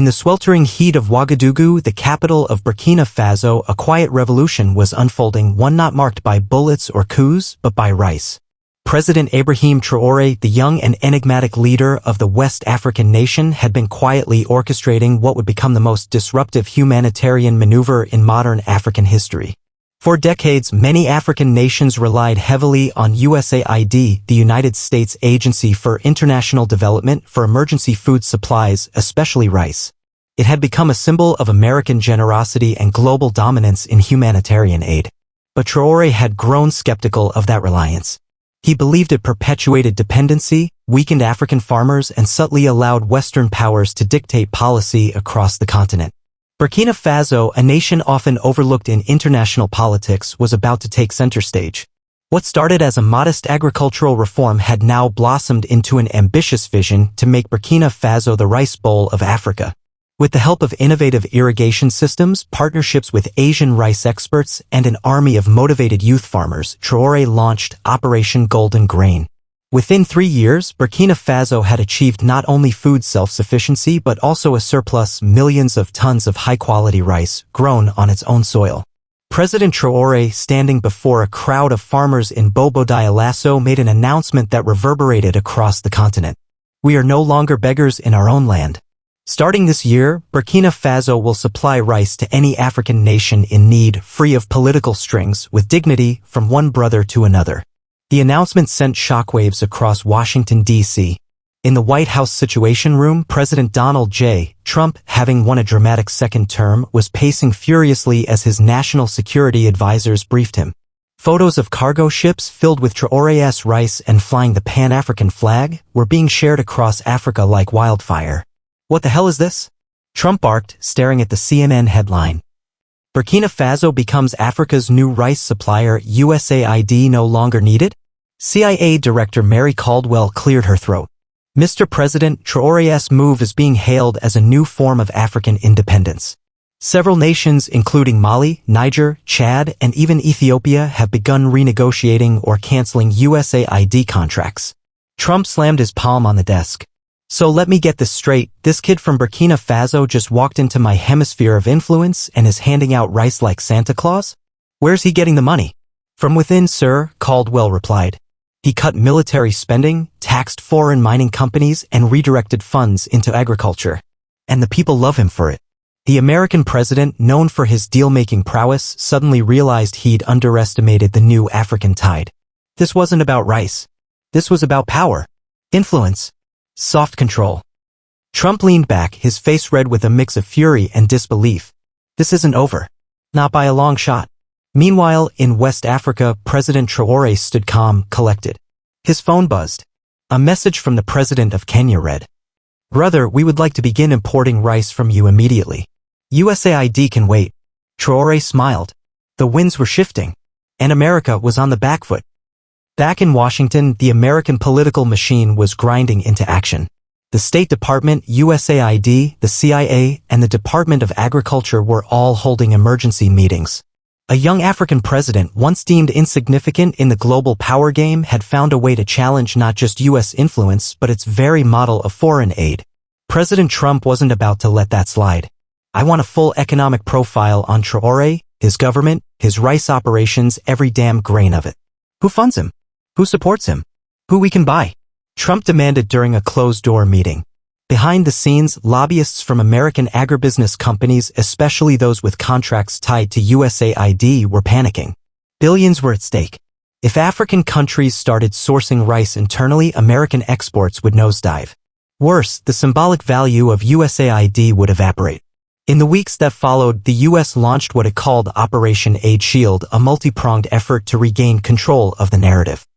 In the sweltering heat of Ouagadougou, the capital of Burkina Faso, a quiet revolution was unfolding, one not marked by bullets or coups, but by rice. President IBRAHIM Traoré, the young and enigmatic leader of the West African nation, had been quietly orchestrating what would become the most disruptive humanitarian maneuver in modern African history. For decades, many African nations relied heavily on USAID, the United States Agency for International Development, for emergency food supplies, especially rice. It had become a symbol of American generosity and global dominance in humanitarian aid. But Traoré had grown skeptical of that reliance. He believed it perpetuated dependency, weakened African farmers, and subtly allowed Western powers to dictate policy across the continent. Burkina Faso, a nation often overlooked in international politics, was about to take center stage. What started as a modest agricultural reform had now blossomed into an ambitious vision to make Burkina Faso the rice bowl of Africa. With the help of innovative irrigation systems, partnerships with Asian rice experts, and an army of motivated youth farmers, Traoré launched Operation Golden Grain. Within 3 years, Burkina Faso had achieved not only food self-sufficiency but also a surplus, millions of tons of high-quality rice grown on its own soil. President Traoré, standing before a crowd of farmers in Bobo-Dioulasso, made an announcement that reverberated across the continent. We are no longer beggars in our own land. Starting this year, Burkina Faso will supply rice to any African nation in need, free of political strings, with dignity, from one brother to another. The announcement sent shockwaves across Washington, D.C. In the White House Situation Room, President Donald J. Trump, having won a dramatic second term, was pacing furiously as his national security advisors briefed him. Photos of cargo ships filled with Traoré's rice and flying the Pan-African flag were being shared across Africa like wildfire. What the hell is this? Trump barked, staring at the CNN headline. Burkina Faso becomes Africa's new rice supplier, USAID no longer needed? CIA Director Mary Caldwell cleared her throat. Mr. President, Traoré's move is being hailed as a new form of African independence. Several nations, including Mali, Niger, Chad, and even Ethiopia, have begun renegotiating or canceling USAID contracts. Trump slammed his palm on the desk. So let me get this straight, this kid from Burkina Faso just walked into my hemisphere of influence and is handing out rice like Santa Claus? Where's he getting the money? From within, sir, Caldwell replied. He cut military spending, taxed foreign mining companies, and redirected funds into agriculture. And the people love him for it. The American president, known for his deal-making prowess, suddenly realized he'd underestimated the new African tide. This wasn't about rice. This was about power, influence, soft control. Trump leaned back, his face red with a mix of fury and disbelief. This isn't over. Not by a long shot. Meanwhile, in West Africa, President Traoré stood calm, collected. His phone buzzed. A message from the president of Kenya read, "Brother, we would like to begin importing rice from you immediately. USAID can wait." Traoré smiled. The winds were shifting, and America was on the back foot. Back in Washington, the American political machine was grinding into action. The State Department, USAID, the CIA, and the Department of Agriculture were all holding emergency meetings. A young African president, once deemed insignificant in the global power game, had found a way to challenge not just U.S. influence but its very model of foreign aid. President Trump wasn't about to let that slide. "I want a full economic profile on Traoré, his government, his rice operations, every damn grain of it. Who funds him? Who supports him? Who we can buy?" Trump demanded during a closed-door meeting. Behind the scenes, lobbyists from American agribusiness companies, especially those with contracts tied to USAID, were panicking. Billions were at stake. If African countries started sourcing rice internally, American exports would nosedive. Worse, the symbolic value of USAID would evaporate. In the weeks that followed, the U.S. launched what it called Operation Aid Shield, a multi-pronged effort to regain control of the narrative.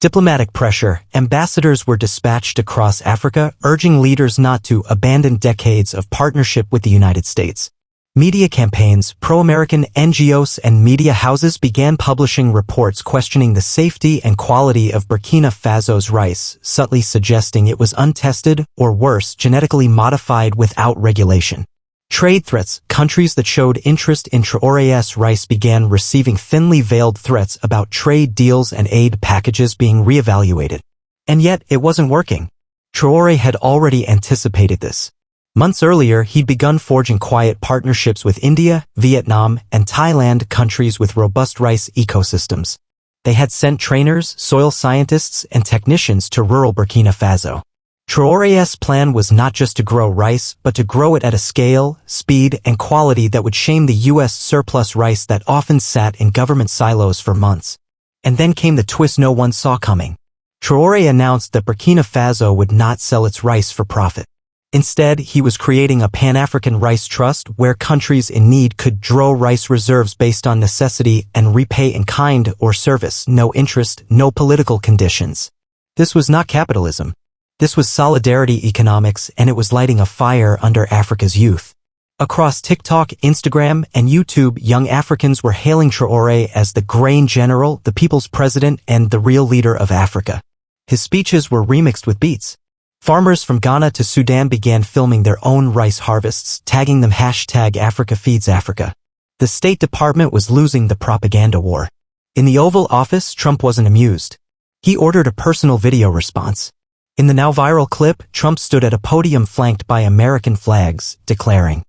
Diplomatic pressure, ambassadors were dispatched across Africa, urging leaders not to abandon decades of partnership with the United States. Media campaigns, pro-American NGOs and media houses began publishing reports questioning the safety and quality of Burkina Faso's rice, subtly suggesting it was untested, or worse, genetically modified without regulation. Trade threats, countries that showed interest in Traoré's rice began receiving thinly veiled threats about trade deals and aid packages being reevaluated. And yet, it wasn't working. Traoré had already anticipated this. Months earlier, he'd begun forging quiet partnerships with India, Vietnam, and Thailand, countries with robust rice ecosystems. They had sent trainers, soil scientists, and technicians to rural Burkina Faso. Traoré's plan was not just to grow rice, but to grow it at a scale, speed, and quality that would shame the U.S. surplus rice that often sat in government silos for months. And then came the twist no one saw coming. Traoré announced that Burkina Faso would not sell its rice for profit. Instead, he was creating a Pan-African rice trust where countries in need could draw rice reserves based on necessity and repay in kind or service, no interest, no political conditions. This was not capitalism. This was solidarity economics, and it was lighting a fire under Africa's youth. Across TikTok, Instagram, and YouTube, young Africans were hailing Traoré as the grain general, the people's president, and the real leader of Africa. His speeches were remixed with beats. Farmers from Ghana to Sudan began filming their own rice harvests, tagging them #AfricaFeedsAfrica. The State Department was losing the propaganda war. In the Oval Office, Trump wasn't amused. He ordered a personal video response. In the now viral clip, Trump stood at a podium flanked by American flags, declaring,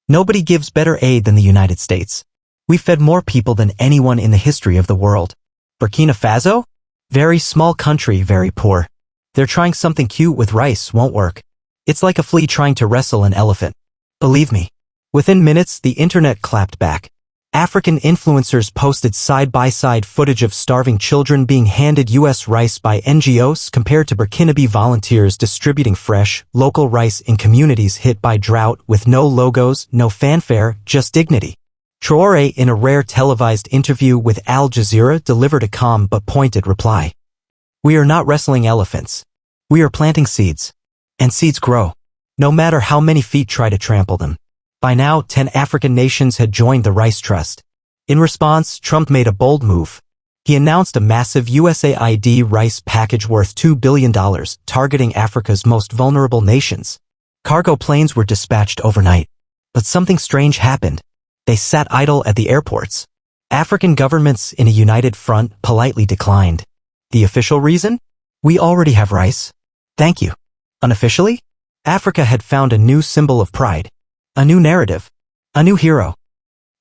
"Nobody gives better aid than the United States. We fed more people than anyone in the history of the world. Burkina Faso? Very small country, very poor. They're trying something cute with rice, won't work. It's like a flea trying to wrestle an elephant. Believe me." Within minutes, the internet clapped back. African influencers posted side-by-side footage of starving children being handed U.S. rice by NGOs compared to Burkinabe volunteers distributing fresh, local rice in communities hit by drought with no logos, no fanfare, just dignity. Traoré, in a rare televised interview with Al Jazeera, delivered a calm but pointed reply. "We are not wrestling elephants. We are planting seeds. And seeds grow, no matter how many feet try to trample them." By now, 10 African nations had joined the Rice Trust. In response, Trump made a bold move. He announced a massive USAID rice package worth $2 billion, targeting Africa's most vulnerable nations. Cargo planes were dispatched overnight. But something strange happened. They sat idle at the airports. African governments in a united front politely declined. The official reason? We already have rice. Thank you. Unofficially? Africa had found a new symbol of pride. A new narrative. A new hero.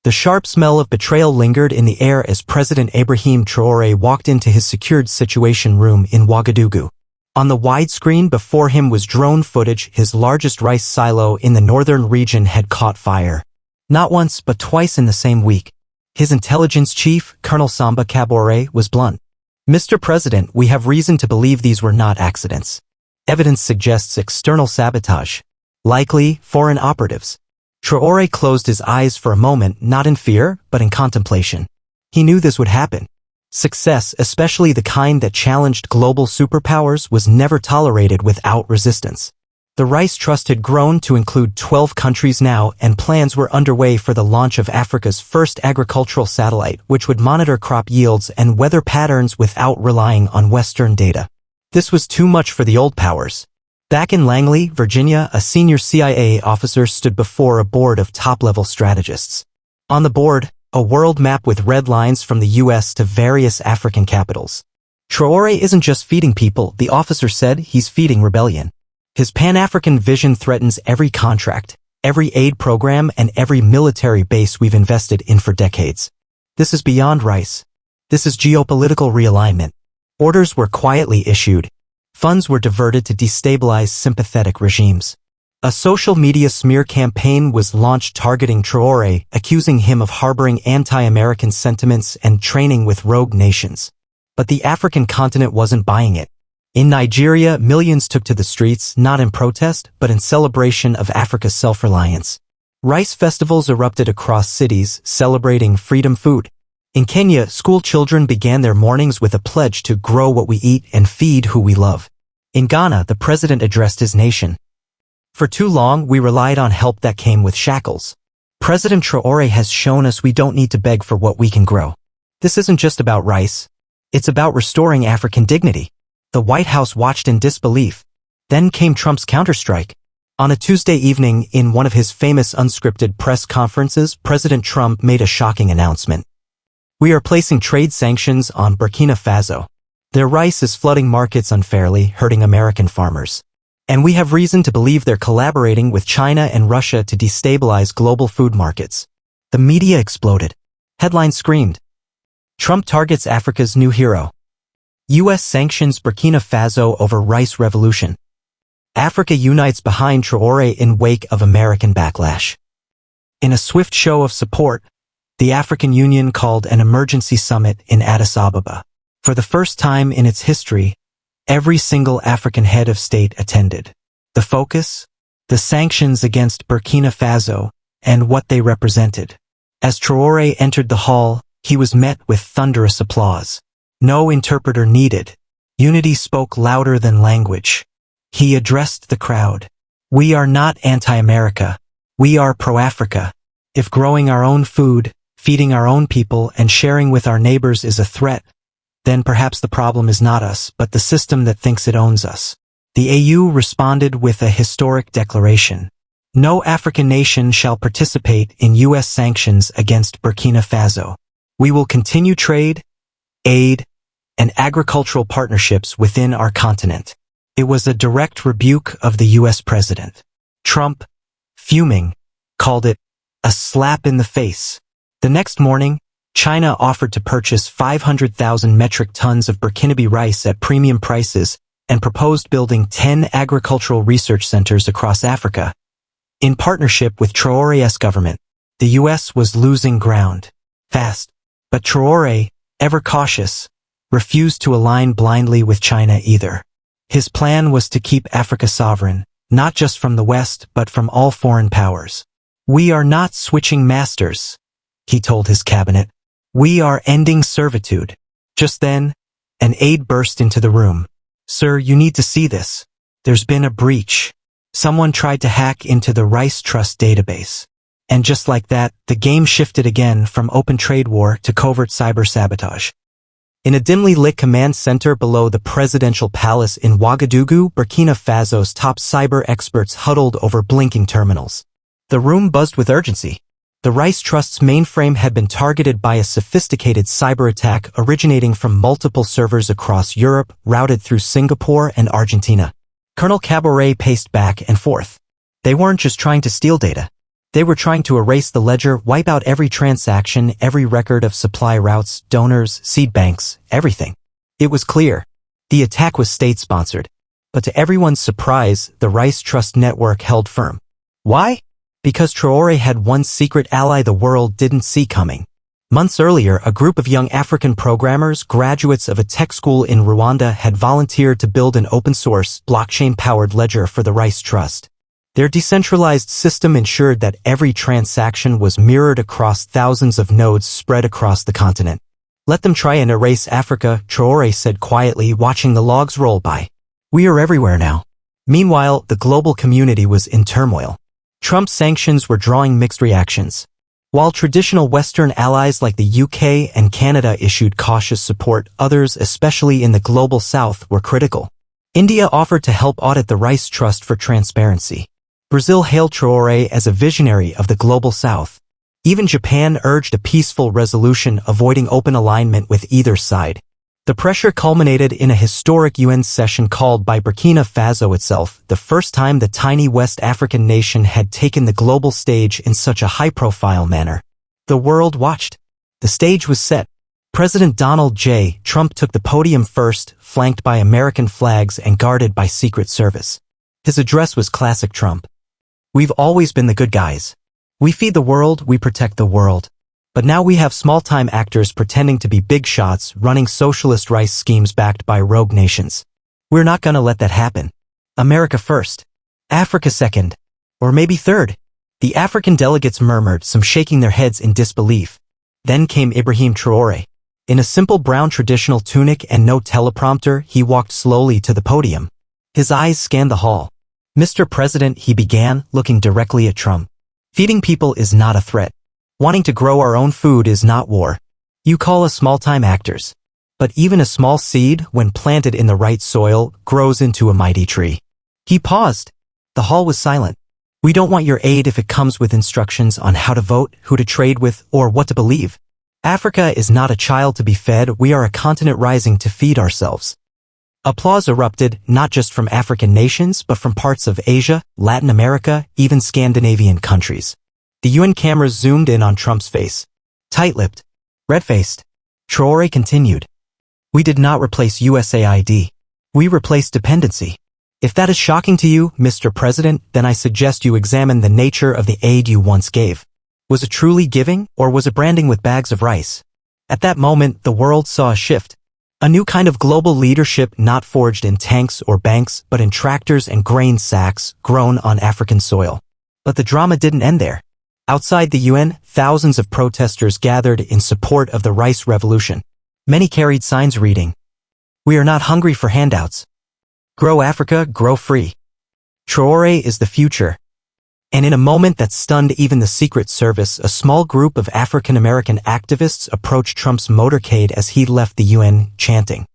The sharp smell of betrayal lingered in the air as President Ibrahim Traoré walked into his secured situation room in Ouagadougou. On the widescreen before him was drone footage. His largest rice silo in the northern region had caught fire. Not once, but twice in the same week. His intelligence chief, Colonel Samba Kaboré, was blunt. "Mr. President, we have reason to believe these were not accidents. Evidence suggests external sabotage. Likely, foreign operatives." Traoré closed his eyes for a moment, not in fear, but in contemplation. He knew this would happen. Success, especially the kind that challenged global superpowers, was never tolerated without resistance. The Rice Trust had grown to include 12 countries now, and plans were underway for the launch of Africa's first agricultural satellite, which would monitor crop yields and weather patterns without relying on Western data. This was too much for the old powers. Back in Langley, Virginia, a senior CIA officer stood before a board of top-level strategists. On the board, a world map with red lines from the U.S. to various African capitals. Traoré isn't just feeding people, the officer said, he's feeding rebellion. His Pan-African vision threatens every contract, every aid program, and every military base we've invested in for decades. This is beyond rice. This is geopolitical realignment. Orders were quietly issued. Funds were diverted to destabilize sympathetic regimes. A social media smear campaign was launched targeting Traoré, accusing him of harboring anti-American sentiments and training with rogue nations. But the African continent wasn't buying it. In Nigeria, millions took to the streets, not in protest, but in celebration of Africa's self-reliance. Rice festivals erupted across cities, celebrating freedom food. In Kenya, school children began their mornings with a pledge to grow what we eat and feed who we love. In Ghana, the president addressed his nation. "For too long, we relied on help that came with shackles. President Traoré has shown us we don't need to beg for what we can grow. This isn't just about rice. It's about restoring African dignity." The White House watched in disbelief. Then came Trump's counterstrike. On a Tuesday evening, in one of his famous unscripted press conferences, President Trump made a shocking announcement. "We are placing trade sanctions on Burkina Faso. Their rice is flooding markets unfairly, hurting American farmers. And we have reason to believe they're collaborating with China and Russia to destabilize global food markets. The media exploded. Headlines screamed, Trump targets Africa's new hero. U.S. sanctions Burkina Faso over rice revolution. Africa unites behind Traoré in wake of American backlash. In a swift show of support, the African Union called an emergency summit in Addis Ababa. For the first time in its history, every single African head of state attended. The focus? The sanctions against Burkina Faso and what they represented. As Traoré entered the hall, he was met with thunderous applause. No interpreter needed. Unity spoke louder than language. He addressed the crowd. We are not anti-America. We are pro-Africa. If growing our own food, feeding our own people, and sharing with our neighbors is a threat, then perhaps the problem is not us, but the system that thinks it owns us. The AU responded with a historic declaration. No African nation shall participate in U.S. sanctions against Burkina Faso. We will continue trade, aid, and agricultural partnerships within our continent. It was a direct rebuke of the U.S. president. Trump, fuming, called it a slap in the face. The next morning, China offered to purchase 500,000 metric tons of Burkinabe rice at premium prices and proposed building 10 agricultural research centers across Africa. In partnership with Traoré's government, the U.S. was losing ground fast. But Traoré, ever cautious, refused to align blindly with China either. His plan was to keep Africa sovereign, not just from the West but from all foreign powers. We are not switching masters, he told his cabinet. We are ending servitude. Just then, an aide burst into the room. Sir, you need to see this. There's been a breach. Someone tried to hack into the Rice Trust database. And just like that, the game shifted again from open trade war to covert cyber sabotage. In a dimly lit command center below the presidential palace in Ouagadougou, Burkina Faso's top cyber experts huddled over blinking terminals. The room buzzed with urgency. The Rice Trust's mainframe had been targeted by a sophisticated cyber attack originating from multiple servers across Europe, routed through Singapore and Argentina. Colonel Caboret paced back and forth. They weren't just trying to steal data. They were trying to erase the ledger, wipe out every transaction, every record of supply routes, donors, seed banks, everything. It was clear. The attack was state-sponsored. But to everyone's surprise, the Rice Trust network held firm. Why? Because Traoré had one secret ally the world didn't see coming. Months earlier, a group of young African programmers, graduates of a tech school in Rwanda, had volunteered to build an open-source, blockchain-powered ledger for the Rice Trust. Their decentralized system ensured that every transaction was mirrored across thousands of nodes spread across the continent. Let them try and erase Africa, Traoré said quietly, watching the logs roll by. We are everywhere now. Meanwhile, the global community was in turmoil. Trump's sanctions were drawing mixed reactions. While traditional Western allies like the UK and Canada issued cautious support, others, especially in the global South, were critical. India offered to help audit the Rice Trust for transparency. Brazil hailed Traoré as a visionary of the global South. Even Japan urged a peaceful resolution, avoiding open alignment with either side. The pressure culminated in a historic UN session called by Burkina Faso itself, the first time the tiny West African nation had taken the global stage in such a high-profile manner. The world watched. The stage was set. President Donald J. Trump took the podium first, flanked by American flags and guarded by Secret Service. His address was classic Trump. We've always been the good guys. We feed the world, we protect the world. But now we have small-time actors pretending to be big shots, running socialist rice schemes backed by rogue nations. We're not gonna let that happen. America first. Africa second. Or maybe third. The African delegates murmured, some shaking their heads in disbelief. Then came IBRAHIM Traoré. In a simple brown traditional tunic and no teleprompter, he walked slowly to the podium. His eyes scanned the hall. Mr. President, he began, looking directly at Trump. Feeding people is not a threat. Wanting to grow our own food is not war. You call us small-time actors. But even a small seed, when planted in the right soil, grows into a mighty tree. He paused. The hall was silent. We don't want your aid if it comes with instructions on how to vote, who to trade with, or what to believe. Africa is not a child to be fed, we are a continent rising to feed ourselves. Applause erupted not just from African nations but from parts of Asia, Latin America, even Scandinavian countries. The UN cameras zoomed in on Trump's face. Tight-lipped, red-faced, Traoré continued. We did not replace USAID. We replaced dependency. If that is shocking to you, Mr. President, then I suggest you examine the nature of the aid you once gave. Was it truly giving, or was it branding with bags of rice? At that moment, the world saw a shift. A new kind of global leadership not forged in tanks or banks, but in tractors and grain sacks grown on African soil. But the drama didn't end there. Outside the UN, thousands of protesters gathered in support of the rice revolution. Many carried signs reading, "We are not hungry for handouts. Grow Africa, grow free. Traoré is the future." And in a moment that stunned even the Secret Service, a small group of African-American activists approached Trump's motorcade as he left the UN, chanting,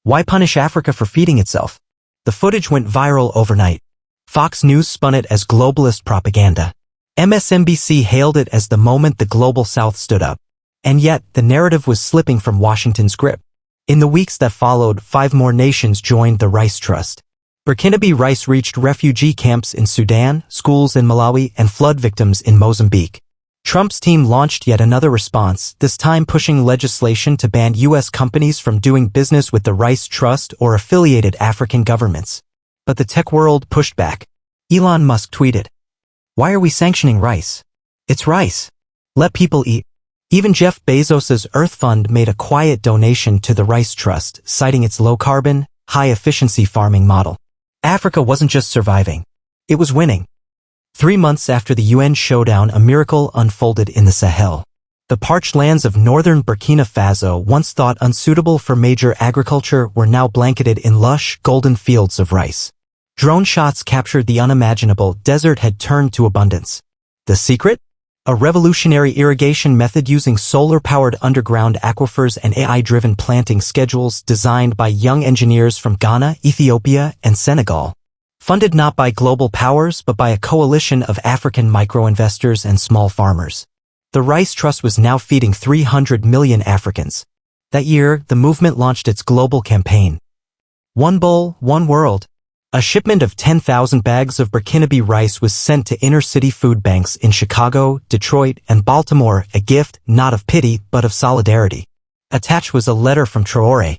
"Why punish Africa for feeding itself?" The footage went viral overnight. Fox News spun it as globalist propaganda. MSNBC hailed it as the moment the Global South stood up. And yet, the narrative was slipping from Washington's grip. In the weeks that followed, 5 more nations joined the Rice Trust. Burkinabe rice reached refugee camps in Sudan, schools in Malawi, and flood victims in Mozambique. Trump's team launched yet another response, this time pushing legislation to ban U.S. companies from doing business with the Rice Trust or affiliated African governments. But the tech world pushed back. Elon Musk tweeted, "Why are we sanctioning rice? It's rice. Let people eat." Even Jeff Bezos's Earth Fund made a quiet donation to the Rice Trust, citing its low-carbon, high-efficiency farming model. Africa wasn't just surviving. It was winning. 3 months after the UN showdown, a miracle unfolded in the Sahel. The parched lands of northern Burkina Faso, once thought unsuitable for major agriculture, were now blanketed in lush, golden fields of rice. Drone shots captured the unimaginable. Desert had turned to abundance. The secret? A revolutionary irrigation method using solar-powered underground aquifers and AI-driven planting schedules designed by young engineers from Ghana, Ethiopia, and Senegal. Funded not by global powers but by a coalition of African micro-investors and small farmers. The Rice Trust was now feeding 300 million Africans. That year, the movement launched its global campaign. One bowl, one world. A shipment of 10,000 bags of Burkinabe rice was sent to inner-city food banks in Chicago, Detroit, and Baltimore, a gift not of pity but of solidarity. Attached was a letter from Traoré.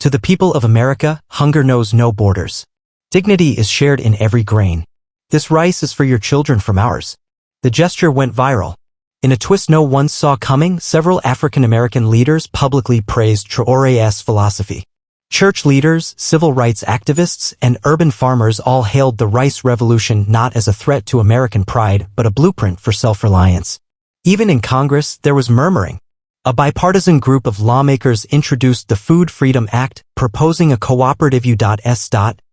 To the people of America, hunger knows no borders. Dignity is shared in every grain. This rice is for your children from ours. The gesture went viral. In a twist no one saw coming, several African-American leaders publicly praised Traoré's philosophy. Church leaders, civil rights activists, and urban farmers all hailed the rice revolution not as a threat to American pride but a blueprint for self-reliance. Even in Congress, there was murmuring. A bipartisan group of lawmakers introduced the Food Freedom Act, proposing a cooperative U.S.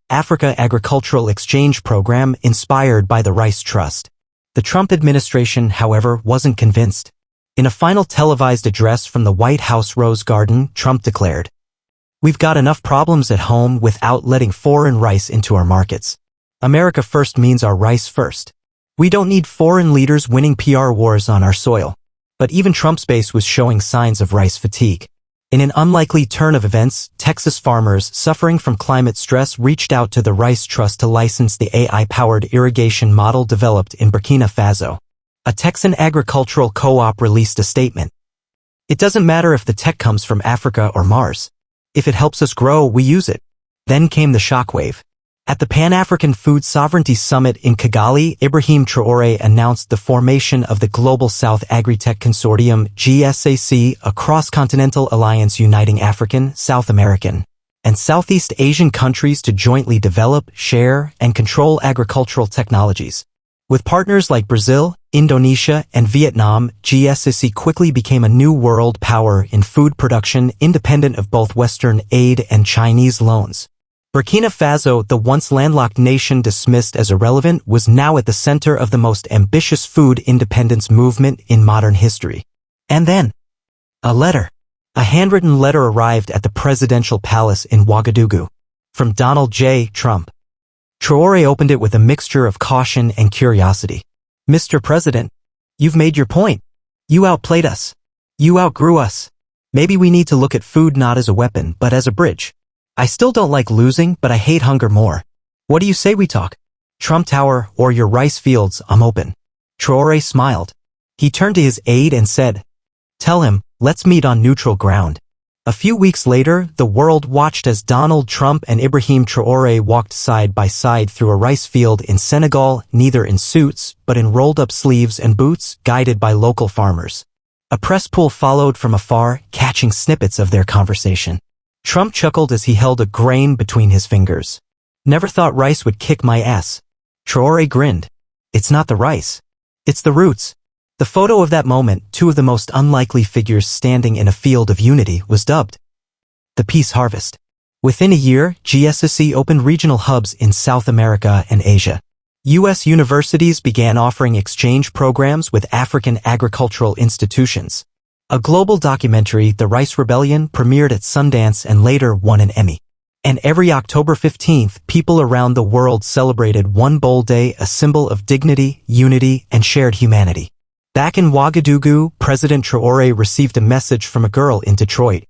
Africa Agricultural Exchange Program inspired by the Rice Trust. The Trump administration, however, wasn't convinced. In a final televised address from the White House Rose Garden, Trump declared, "We've got enough problems at home without letting foreign rice into our markets. America first means our rice first. We don't need foreign leaders winning PR wars on our soil." But even Trump's base was showing signs of rice fatigue. In an unlikely turn of events, Texas farmers suffering from climate stress reached out to the Rice Trust to license the AI-powered irrigation model developed in Burkina Faso. A Texan agricultural co-op released a statement. "It doesn't matter if the tech comes from Africa or Mars. If it helps us grow, we use it." Then came the shockwave. At the Pan-African Food Sovereignty Summit in Kigali, IBRAHIM Traoré announced the formation of the Global South Agritech Consortium (GSAC), a cross-continental alliance uniting African, South American, and Southeast Asian countries to jointly develop, share, and control agricultural technologies. With partners like Brazil, Indonesia, and Vietnam, GSAC quickly became a new world power in food production, independent of both Western aid and Chinese loans. Burkina Faso, the once landlocked nation dismissed as irrelevant, was now at the center of the most ambitious food independence movement in modern history. And then, a letter. A handwritten letter arrived at the presidential palace in Ouagadougou. From Donald J. Trump. Traoré opened it with a mixture of caution and curiosity. "Mr. President, you've made your point. You outplayed us. You outgrew us. Maybe we need to look at food not as a weapon but as a bridge. I still don't like losing, but I hate hunger more. What do you say we talk? Trump Tower or your rice fields, I'm open. Traoré smiled. He turned to his aide and said, tell him, let's meet on neutral ground. A few weeks later, the world watched as Donald Trump and Ibrahim Traoré walked side by side through a rice field in Senegal, neither in suits, but in rolled-up sleeves and boots, guided by local farmers. A press pool followed from afar, catching snippets of their conversation. Trump chuckled as he held a grain between his fingers. Never thought rice would kick my ass. Traoré grinned. It's not the rice. It's the roots. The photo of that moment, two of the most unlikely figures standing in a field of unity, was dubbed the Peace Harvest. Within a year, GSSC opened regional hubs in South America and Asia. U.S. universities began offering exchange programs with African agricultural institutions. A global documentary, The Rice Rebellion, premiered at Sundance and later won an Emmy. And every October 15th, people around the world celebrated One Bowl Day, a symbol of dignity, unity, and shared humanity. Back in Ouagadougou, President Traoré received a message from a girl in Detroit.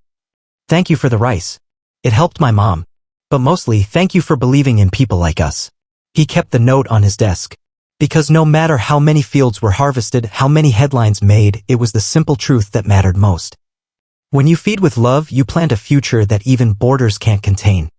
Thank you for the rice. It helped my mom. But mostly, thank you for believing in people like us. He kept the note on his desk. Because no matter how many fields were harvested, how many headlines made, it was the simple truth that mattered most. When you feed with love, you plant a future that even borders can't contain.